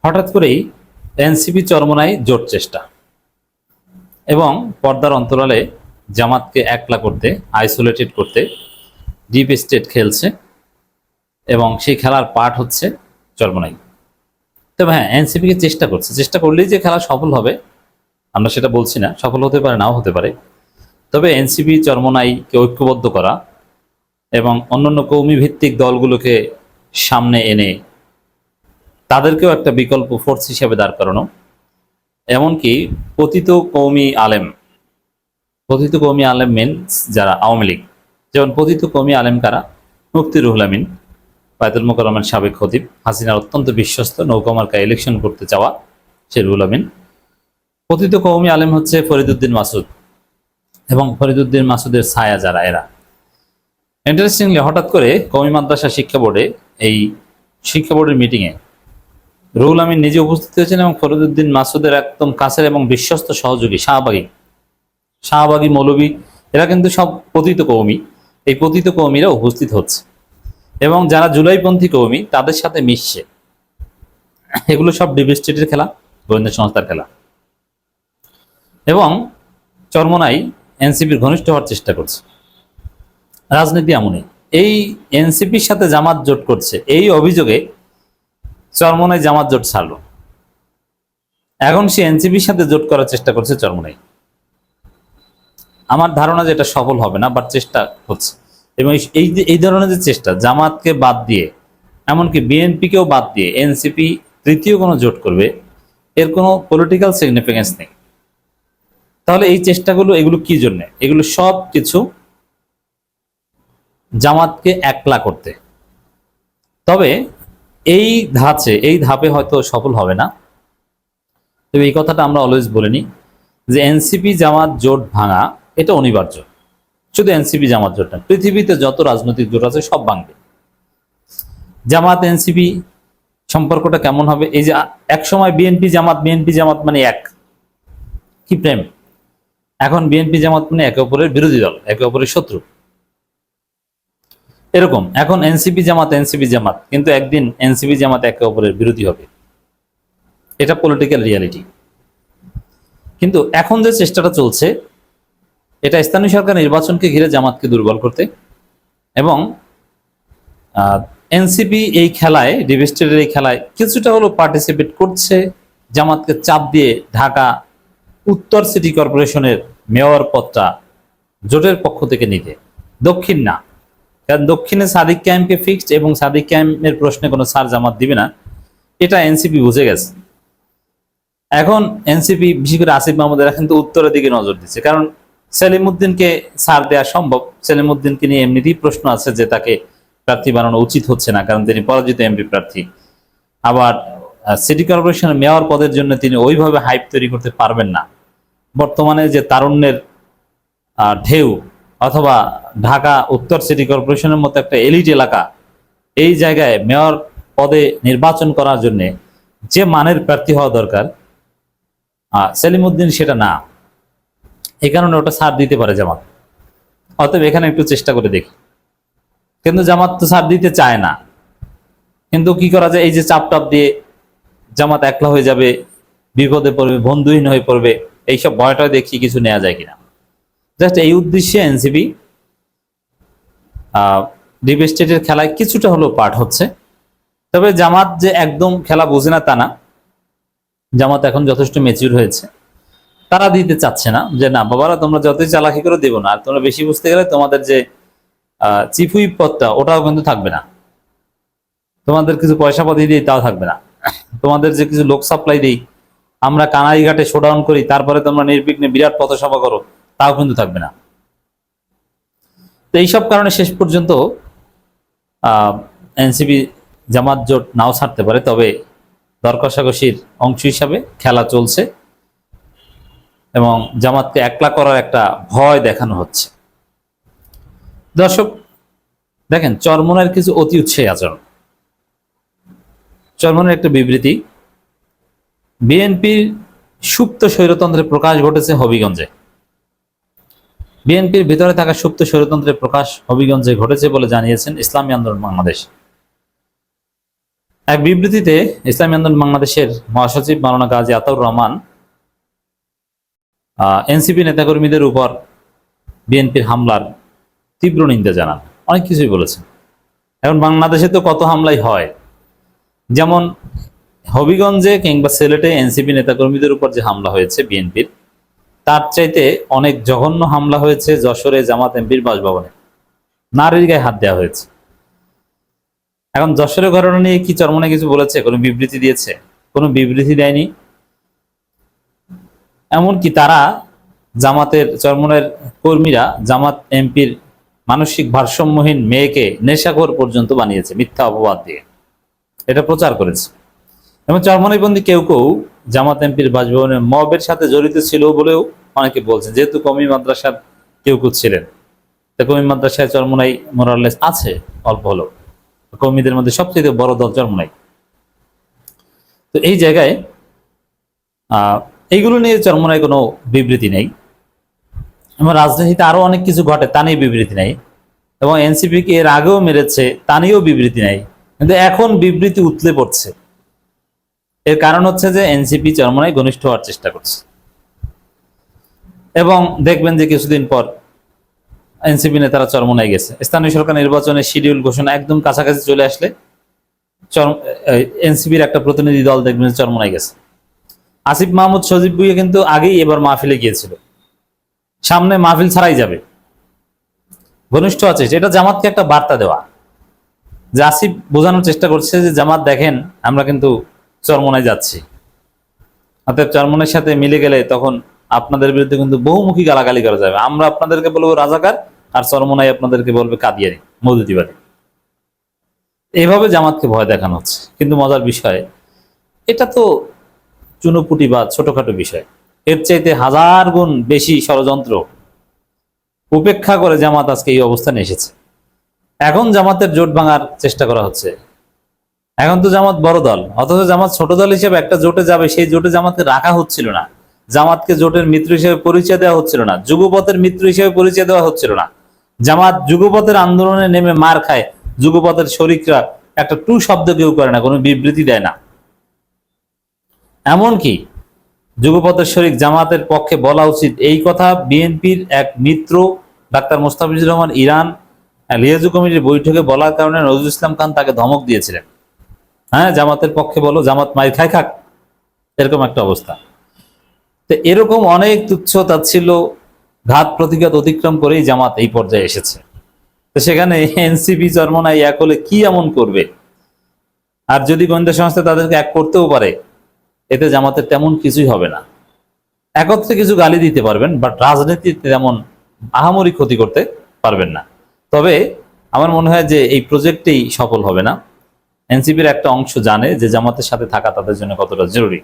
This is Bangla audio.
হঠাৎ করেই এনসিপি চরমোনাই জোট চেষ্টা এবং পর্দার অন্তরালে জামাতকে একলা করতে, আইসোলেটেড করতে ডিপ স্টেট খেলছে এবং সেই খেলার পার্ট হচ্ছে চরমোনাই। তবে হ্যাঁ, এনসিপিকে চেষ্টা করলেই যে খেলা সফল হবে আমরা সেটা বলছি না, সফল হতে পারে, নাও হতে পারে। তবে এনসিপি চরমোনাইকে ঐক্যবদ্ধ করা এবং অন্যান্য কৌমি ভিত্তিক দলগুলোকে সামনে এনে তাদেরকেও একটা বিকল্প ফোর্স হিসেবে দাঁড় করানো, এমনকি পতিত কৌমি আলেম মিনস যারা আওয়ামী লীগ, যেমন পতিত কৌমি আলেম কারা? মুফতি রুহুল আমিন, বায়তুল মোকাররমের সাবেক খতিব, হাসিনার অত্যন্ত বিশ্বস্ত, নৌকামার্কা ইলেকশন করতে চাওয়া সে রুহুল আমিন। পতিত কৌমি আলেম হচ্ছে ফরিদউদ্দিন মাসুদ এবং ফরিদউদ্দিন মাসুদের ছায়া যারা, এরা। ইন্টারেস্টিংলি হঠাৎ করে কওমি মাদ্রাসা শিক্ষা বোর্ডের মিটিংয়ে রুহুল আমিন নিজে উপস্থিত হয়েছেন এবং ফরিদউদ্দিন মাসুদের একদম কাছের এবং বিশ্বস্ত সহযোগী শাহবাগী মৌলবী, এরা কিন্তু সব পতিত কৌমি। এই পতিত কৌমিরা উপস্থিত হচ্ছে এবং যারা জুলাইপন্থী কৌমি তাদের সাথে মিশছে। এগুলো সব ডিপ স্টেটের খেলা, গোয়েন্দা সংস্থার খেলা। এবং চরমোনাই এনসিপির ঘনিষ্ঠ হওয়ার চেষ্টা করছে। রাজনীতি এমনই, এই এনসিপির সাথে জামাত জোট করছে এই অভিযোগে চরমোনাই জামাত জোট ছাড়ল। এখন সে এনসিপির সাথে জোট করার চেষ্টা করছে চরমোনাই। আমার ধারণা যে এটা সফল হবে না, বাট চেষ্টা হচ্ছে। এবং এই ধরনের যে চেষ্টা, জামাতকে বাদ দিয়ে এমনকি বিএনপিকেও বাদ দিয়ে এনসিপি তৃতীয় কোনো জোট করবে, এর কোনো পলিটিক্যাল সিগনিফিকেন্স নেই। তাহলে এই চেষ্টাগুলো, এগুলো কি জন্য? এগুলো সব কিছু জামাতকে একলা করতে। তবে এই ধাপে হয়তো সফল হবে না। তবে এই কথাটা আমরা অলওয়েজ বলে নিই যে এনসিপি জামাত জোট ভাঙা এটা অনিবার্য। শুধু এনসিপি জামাত জোট না, পৃথিবীতে যত রাজনৈতিক জোট আছে সব ভাঙবে। জামাত এনসিপি সম্পর্কটা কেমন হবে? এই যে একসময় বিএনপি জামাত মানে এক, কি প্রেম! এখন বিএনপি জামাত মানে একে অপরের বিরোধী দল, একে অপরের শত্রু। এরকম এখন এনসিপি জামাত, কিন্তু একদিন এনসিপি জামাত একে অপরের বিরোধী হবে। এটা পলিটিক্যাল রিয়ালিটি। কিন্তু এখন যে চেষ্টাটা চলছে এটা স্থানীয় সরকার নির্বাচনকে ঘিরে জামাতকে দুর্বল করতে এবং এনসিপি এই খেলায়, ডিভিস্টেডের এই খেলায় কিছুটা হলো পার্টিসিপেট করছে, জামাতকে চাপ দিয়ে ঢাকা উত্তর সিটি কর্পোরেশনের মেয়র পদটা জোটের পক্ষ থেকে নিতে। দক্ষিণ না, কারণ দক্ষিণে সাদিক কায়েমকে ফিক্সড এবং সাদিক কায়েমের প্রশ্নে কোনো ছাড় জামাত দিবে না, এটা এনসিপি বুঝে গেছে। এখন এনসিপি বিশেষ করে আসিফ মাহমুদ এরা কিন্তু উত্তরের দিকে নজর দিচ্ছে, কারণ সেলিমউদ্দিনকে ছাড় দেওয়া সম্ভব। সেলিমউদ্দিনকে নিয়ে এমনিতেই প্রশ্ন আছে যে তাকে প্রার্থী বানানো উচিত হচ্ছে না, কারণ তিনি পরাজিত এমপি প্রার্থী। আবার সিটি কর্পোরেশনের মেয়র পদের জন্য তিনি ওইভাবে হাইপ তৈরি করতে পারবেন না। বর্তমানে যে তারুণ্যের ঢেউ, অথবা ঢাকা উত্তর সিটি কর্পোরেশনের মতো একটা এলিট এলাকা, এই জায়গায় মেয়র পদে নির্বাচন করার জন্য যে মানের প্রার্থী হওয়া দরকার, সেলিমউদ্দিন সেটা না। এই কারণে ওটা ছাড় দিতে পারে জামাত। অতএব এখানে একটু চেষ্টা করে দেখি। কিন্তু জামাত তো ছাড় দিতে চায় না, কিন্তু কি করা যায়? এই যে চাপ দিয়ে জামাত একলা হয়ে যাবে, বিপদে পড়বে, বন্ধুহীন হয়ে পড়বে, এইসব ভয়টা দেখি কিছু নেওয়া যায় কিনা। জাস্ট এই উদ্দেশ্যে এনসিপি ডিপ স্টেটের খেলায় কিছুটা হলেও পার্ট হচ্ছে। তবে জামাত যে একদম খেলা বোঝে না তা না, জামাত এখন যথেষ্ট ম্যাচিউর হয়েছে। তারা দিতে চাচ্ছে না যে না বাবারা তোমরা যতই চালাকি করে দেবো না, আর তোমরা বেশি বুঝতে গেলে তোমাদের যে চিফ হুইপ পদটা ওটাও কিন্তু থাকবে না, তোমাদের কিছু পয়সা পাতি দিই তাও থাকবে না, তোমাদের যে কিছু লোক সাপ্লাই দিই, আমরা কানাইঘাটে শোডাউন করি, তারপরে তোমরা নির্বিঘ্নে বিরাট পথসভা করো, তাও কিন্তু থাকবে না। তো এইসব কারণে শেষ পর্যন্ত এনসিপি জামাত জোট নাও ছাড়তে পারে। তবে দর কষাকষির অংশ হিসাবে খেলা চলছে এবং জামাতকে একলা করার একটা ভয় দেখানো হচ্ছে। দর্শক দেখেন, চরমোনাইয়ের কিছু অতি উৎসাহী আচরণ। চরমোনাইয়ের একটা বিবৃতি, বিএনপির সুপ্ত স্বৈরতন্ত্রের প্রকাশ ঘটেছে হবিগঞ্জে। বিএনপির ভিতরে থাকা সুপ্ত স্বৈরতন্ত্রের প্রকাশ হবিগঞ্জে ঘটেছে বলে জানিয়েছেন ইসলামী আন্দোলন বাংলাদেশ। এক বিবৃতিতে ইসলামী আন্দোলন বাংলাদেশের মহাসচিব মাওলানা গাজী আতাউর রহমান এনসিপি নেতাকর্মীদের উপর বিএনপির হামলার তীব্র নিন্দা জানান, অনেক কিছুই বলেছেন। এখন বাংলাদেশে তো কত হামলাই হয়, যেমন হবিগঞ্জে কিংবা সিলেটে এনসিপি নেতাকর্মীদের উপর যে হামলা হয়েছে বিএনপির, তার চাইতে অনেক জঘন্য হামলা হয়েছে যশোরে জামাত এমপির বাসভবনে, নারীর গায়ে হাত দেওয়া হয়েছে। এখন যশোরের ঘটনা নিয়ে কি চরমনাই কিছু বলেছে? কোনো বিবৃতি দিয়েছে? কোনো বিবৃতি দেয়নি। এমনকি তারা জামাতের চরমনাইয়ের কর্মীরা জামাত এমপির মানসিক ভারসাম্যহীন মেয়েকে নেশাখোর পর্যন্ত বানিয়েছে মিথ্যা অপবাদ দিয়ে, এটা প্রচার করেছে। এবং চরমনাইবন্দি কেউ কেউ জামাত এমপির বাসভবনের মবের সাথে জড়িত ছিল বলেও অনেকে বলছেন, যেহেতু কওমি মাদ্রাসার কেউ কেউ ছিলেন। তা কওমি মাদ্রাসায় চরমনাই মোরাল্লেস আছে অল্প হলেও, কর্মীদের মধ্যে সবচেয়ে বড় দল চরমনাই। তো এই জায়গায় এইগুলো নিয়ে চরমনাই কোনো বিবৃতি নেই, এবং রাজনীতিতে আরো অনেক কিছু ঘটে তা নিয়ে বিবৃতি নেই, এবং এনসিপি কে এর আগেও মেরেছে তা নিয়েও বিবৃতি নেই। কিন্তু এখন বিবৃতি উতলে পড়ছে। এর কারণ হচ্ছে যে এনসিপি চরমনাই ঘনিষ্ঠ হওয়ার চেষ্টা করছে, এবং দেখবেন যে কিছুদিন পর এনসিপি নেতারা চরমনাই গেছে। স্থানীয় সরকার নির্বাচনের শিডিউল ঘোষণা একদম কাছাকাছি চলে আসলে এনসিপির একটা প্রতিনিধি দল দেখবেন চরমনাই গেছে। আসিফ মাহমুদ সজীব ভুঁইয়া কিন্তু আগেই এবার মাহফিলে গিয়েছিল, সামনে মাহফিল ছাড়াই যাবে, ঘনিষ্ঠ আছে। এটা জামাতকে একটা বার্তা দেওয়া, যে আসিফ বোঝানোর চেষ্টা করছে যে জামাত দেখেন আমরা কিন্তু চরমনাই যাচ্ছি, অর্থাৎ চরমনাইয়ের সাথে মিলে গেলে তখন আপনাদের বিরুদ্ধে কিন্তু বহুমুখী গালাগালি করা যাবে। আমরা আপনাদেরকে বলবো রাজাকার, আর চরমনাই আপনাদেরকে বলবে কাদিয়ানি, মৌদুদিবাদী। এইভাবে জামাতকে ভয় দেখানো হচ্ছে। কিন্তু মজার বিষয়, এটা তো চুনোপুটি বা ছোটখাটো বিষয়, এর চাইতে হাজার গুণ বেশি ষড়যন্ত্র উপেক্ষা করে জামাত আজকে এই অবস্থানে এসেছে। এখন জামাতের জোট ভাঙার চেষ্টা করা হচ্ছে। এখন তো জামাত বড় দল, অথচ জামাত ছোট দল হিসেবে একটা জোটে যাবে, সেই জোটে জামাতকে রাখা হচ্ছিল না, জামাতকে জোটের মিত্র হিসেবে পরিচয় দেওয়া হচ্ছিল না, যুগপথের মিত্র হিসেবে পরিচয় দেওয়া হচ্ছিল না। জামাত যুগপথের আন্দোলনে নেমে মার খায়, যুগপথের শরিকরা একটা টু শব্দ কেউ করে না, কোনো বিবৃতি দেয় না। এমনকি যুগপথের শরিক জামাতের পক্ষে বলা উচিত এই কথা বিএনপির এক মিত্র doctor Mostafizur Rahman Iran liaison কমিটির বৈঠকে বলার কারণে নজরুল ইসলাম খান তাকে ধমক দিয়েছিলেন, হ্যাঁ জামাতের পক্ষে বলো, জামাত মাই খায় খাক, এরকম একটা অবস্থা। তো এরকম অনেক তুচ্ছ তাচ্ছিল্য ঘাত প্রতিঘাত অতিক্রম করেই জামাত এই পর্যায়ে এসেছে। তো সেখানে এনসিপি চরমনাই এক হলে কি এমন করবে? আর যদি গোয়েন্দা সংস্থা তাদেরকে এক করতেও পারে, এতে জামাতের তেমন কিছুই হবে না। একত্রে কিছু গালি দিতে পারবেন, বাট রাজনীতিতে তেমন আহামরি ক্ষতি করতে পারবেন না। তবে আমার মনে হয় যে এই প্রজেক্টেই সফল হবে না। এনসিপির একটা অংশ জানে যে জামাতের সাথে থাকা তাদের জন্য কতটা জরুরি।